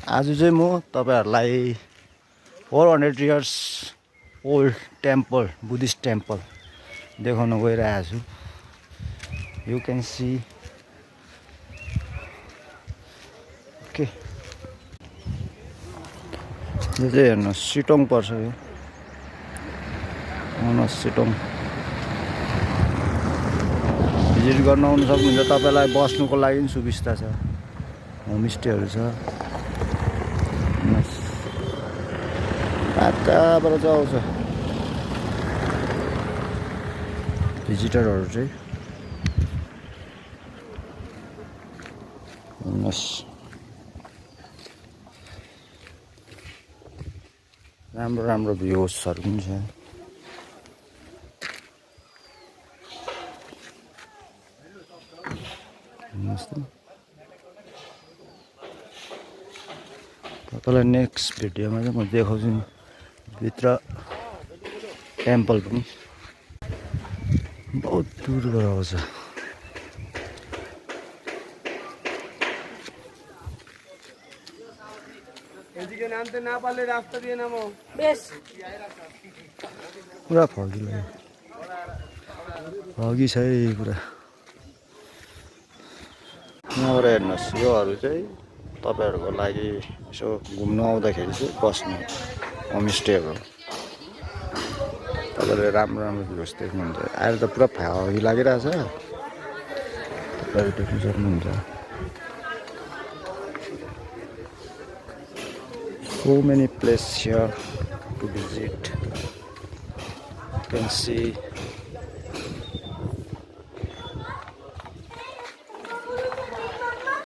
आज चाहिँ म तपाईहरुलाई 400 years old temple Buddhist temple देखाउन गइरहेको छु। You can see okay. यो चाहिँ हेर्नुहोस् सिटोङ पर्छ। यो सिटोङ भिजिट गर्न आउन सक्नुहुन्छ। तपाईलाई बस्नुको लागि पनि सुविस्ता छ, होमस्टेहरू छ। कहाँबाट चाहिँ आउँछ भिजिटरहरू चाहिँ। राम्रो राम्रो भ्यूजहरू पनि छ। तपाईँलाई नेक्स्ट भिडियोमा चाहिँ म देखाउँछु नि भित्र टेम्पल पनि। बहुत दूरबाट आउँछ। पुरा फगी लाग्यो, फगी छ है पुरा। यहाँबाट हेर्नुहोस् योहरू चाहिँ तपाईहरुको लागि यसो घुम्न आउँदाखेरि चाहिँ बस्ने होमस्टेहरू हो। तपाईले राम्रो राम्रो भ्यूज देख्नुहुन्छ। अहिले त पुरा फगी लागिरहेछ, तपाईहरु देख्न सक्नुहुन्छ। So many places here to visit. You can see